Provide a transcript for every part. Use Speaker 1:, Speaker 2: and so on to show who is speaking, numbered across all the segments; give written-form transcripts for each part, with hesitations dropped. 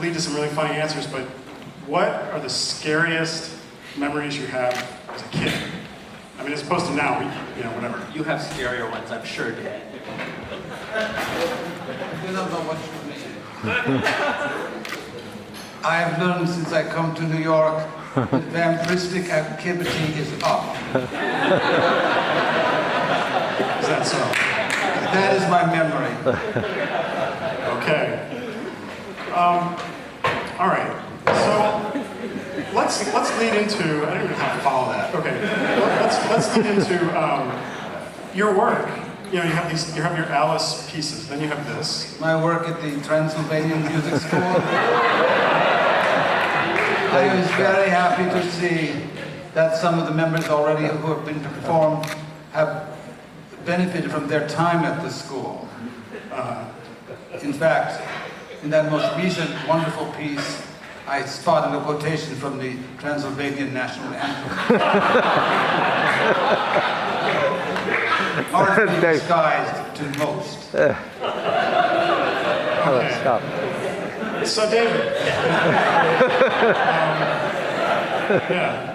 Speaker 1: lead to some really funny answers, but what are the scariest memories you have as a kid? I mean, as opposed to now, whatever.
Speaker 2: You have scarier ones, I'm sure, Dad.
Speaker 3: You don't know what you mean. I have learned since I come to New York that vampiristic activity is up.
Speaker 1: Is that so?
Speaker 3: That is my memory.
Speaker 1: Okay. All right. So let's lead into. I don't even know how to follow that. Okay. Let's lead into your work. You have you have your Alice pieces. Then you have this.
Speaker 3: My work at the Transylvanian Music School. I was very happy to see that some of the members already who have been performed have benefited from their time at the school. In fact, in that most recent wonderful piece, I spotted a quotation from the Transylvanian national anthem. Artfully disguised to most.
Speaker 1: Okay.
Speaker 4: Stop.
Speaker 1: So David. Yeah.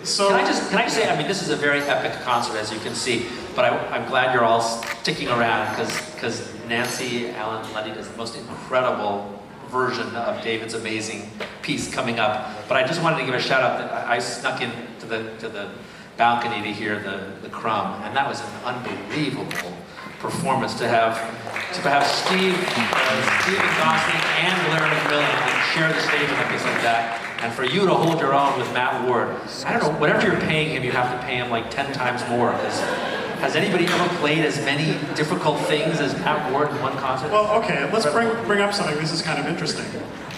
Speaker 1: So
Speaker 2: Can I just say, I mean, this is a very epic concert, as you can see, but I'm glad you're all sticking around because Nancy Allen Lundy does the most incredible version of David's amazing piece coming up. But I just wanted to give a shout out that I snuck into the balcony to hear the crumb, and that was an unbelievable performance to have Steve Gosling and Larry McMillan share the stage on a piece like that. And for you to hold your own with Matt Ward, I don't know, whatever you're paying him, you have to pay him like 10 times more. Because has anybody ever played as many difficult things as Matt Ward in one concert?
Speaker 1: Well, okay, let's bring up something. This is kind of interesting.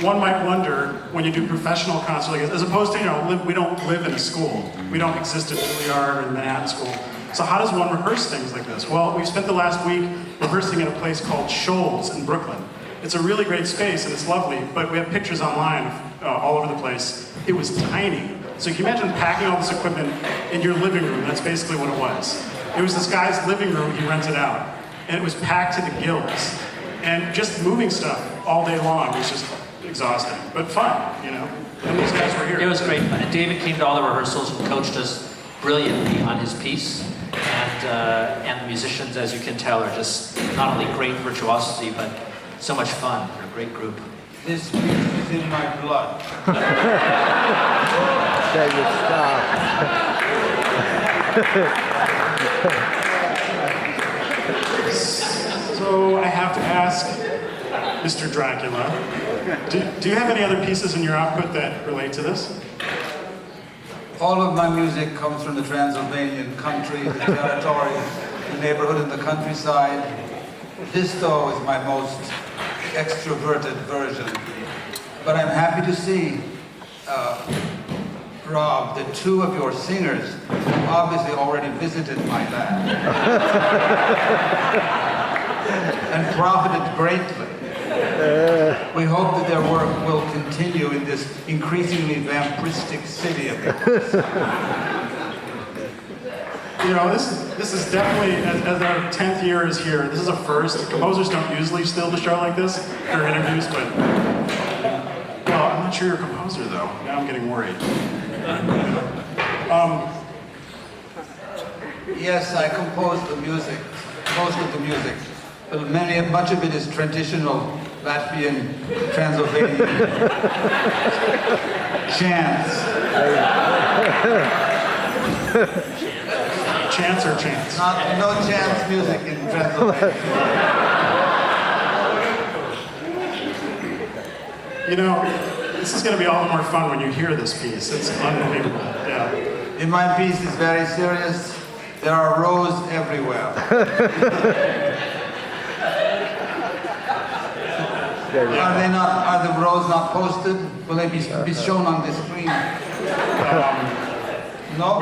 Speaker 1: One might wonder when you do professional concerts like this, as opposed to, we don't live in a school. We don't exist at Juilliard or in Manhattan School. So how does one rehearse things like this? Well, we've spent the last week rehearsing at a place called Shoals in Brooklyn. It's a really great space and it's lovely, but we have pictures online all over the place. It was tiny. So you can imagine packing all this equipment in your living room. That's basically what it was. It was this guy's living room he rented out. And it was packed to the gills. And just moving stuff all day long was just exhausting, but fun, And these guys were here.
Speaker 2: It was great. David came to all the rehearsals and coached us brilliantly on his piece. And the musicians, as you can tell, are just not only great virtuosity, but so much fun. They're a great group.
Speaker 3: This piece is in my blood.
Speaker 4: David, stop.
Speaker 1: So I have to ask Mr. Dracula, do you have any other pieces in your output that relate to this?
Speaker 3: All of my music comes from the Transylvanian country, the territory, the neighborhood and the countryside. This, though, is my most extroverted version. But I'm happy to see, Rob, that two of your singers have obviously already visited my lab and profited greatly. We hope that their work will continue in this increasingly vampiristic city of yours.
Speaker 1: This is definitely, as our 10th year is here, this is a first. Composers don't usually steal the show like this for interviews, but, well, I'm not sure you're a composer, though. Now I'm getting worried.
Speaker 3: Yes, I compose the music, most of the music. But much of it is traditional Latvian, Transylvanian chants.
Speaker 1: Chants or chants?
Speaker 3: No chants music in Transylvania.
Speaker 1: This is going to be all the more fun when you hear this piece. It's unbelievable. Yeah.
Speaker 3: In my piece, it's very serious. There are rows everywhere. Are the rows not posted? Will they be shown on the screen? No?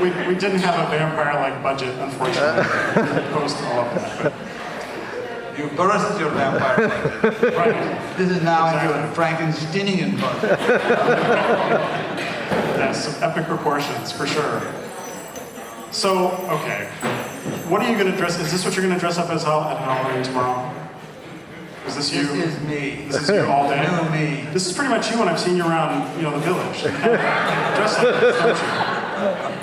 Speaker 1: We didn't have a vampire-like budget, unfortunately. We didn't post all of that. But
Speaker 3: You burst your vampire budget.
Speaker 1: right.
Speaker 3: This is now into a Frankensteinian budget.
Speaker 1: Yes, some epic proportions, for sure. So, okay. What are you going to dress? Is this what you're going to dress up as at Halloween tomorrow? Is this you?
Speaker 3: This is me.
Speaker 1: This is you all day?
Speaker 3: New me.
Speaker 1: This is pretty much you when I've seen you around, the village. Dressed like this, don't you?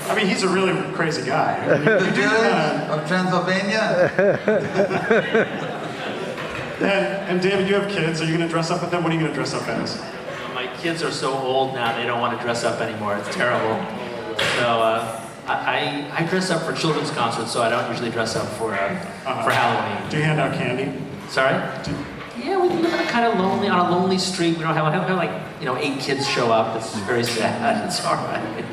Speaker 1: I mean, he's a really crazy guy. I mean,
Speaker 3: The village of Transylvania.
Speaker 1: and David, you have kids. Are you going to dress up with them? What are you going to dress up as?
Speaker 2: My kids are so old now, they don't want to dress up anymore. It's terrible. So I dress up for children's concerts, so I don't usually dress up for Halloween.
Speaker 1: Do you hand out candy?
Speaker 2: Sorry? Yeah, we live in a kind of lonely, on a lonely street. We don't have like, 8 kids show up. It's very sad. It's all right.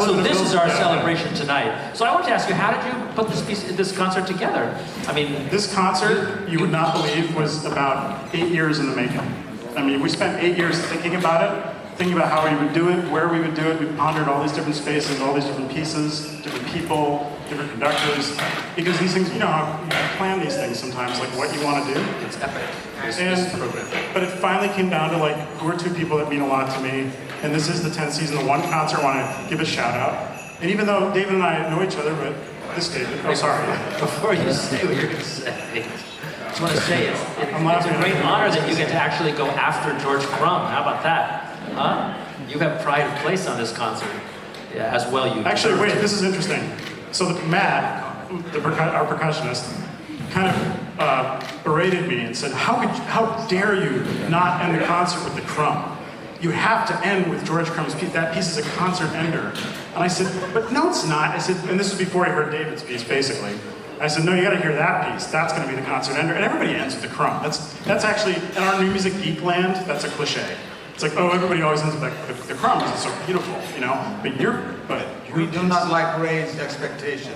Speaker 2: So this is our celebration tonight. So I want to ask you, how did you put this concert together? I mean,
Speaker 1: this concert, you would not believe, was about 8 years in the making. I mean, we spent 8 years thinking about it, thinking about how we would do it, where we would do it. We pondered all these different spaces, all these different pieces, different people, different conductors. Because these things, you plan these things sometimes, like what you want to do.
Speaker 2: it's epic.
Speaker 1: But it finally came down to who are 2 people that mean a lot to me. And this is the 10th season, the one concert I want to give a shout out. And even though David and I know each other, but this David, sorry.
Speaker 2: Before you say what you're going to say, I just want to say it's a great honor that you get to actually go after George Crumb. How about that? Huh? You have pride of place on this concert. Yeah, as well you.
Speaker 1: Actually, wait, this is interesting. So Matt, our percussionist, kind of berated me and said, how dare you not end the concert with the crumb? You have to end with George Crumb's piece. That piece is a concert ender. And I said, but no, it's not. I said, and this was before I heard David's piece, basically. I said, no, you got to hear that piece. That's going to be the concert ender. And everybody ends with the crumb. That's actually, in our new music geek land, that's a cliche. It's like, oh, everybody always ends with the crumbs. It's so beautiful, But
Speaker 3: We do not like raised expectations.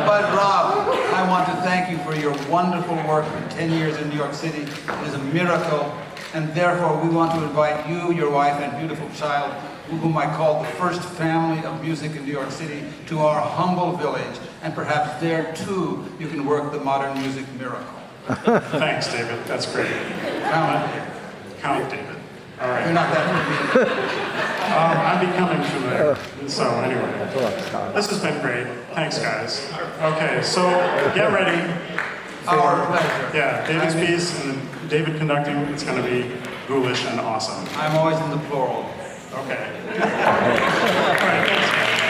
Speaker 3: But Rob, I want to thank you for your wonderful work for 10 years in New York City. It is a miracle, and therefore we want to invite you, your wife, and beautiful child, whom I call the first family of music in New York City, to our humble village, and perhaps there too you can work the modern music miracle.
Speaker 1: Thanks, David. That's great. Count David. All right.
Speaker 3: You're not that
Speaker 1: I'm becoming familiar. So anyway, this has been great. Thanks, guys. Okay, so get ready.
Speaker 3: Our pleasure.
Speaker 1: Yeah, David's piece and David conducting. It's going to be ghoulish and awesome.
Speaker 3: I'm always in the plural.
Speaker 1: Okay. All right, thanks, guys.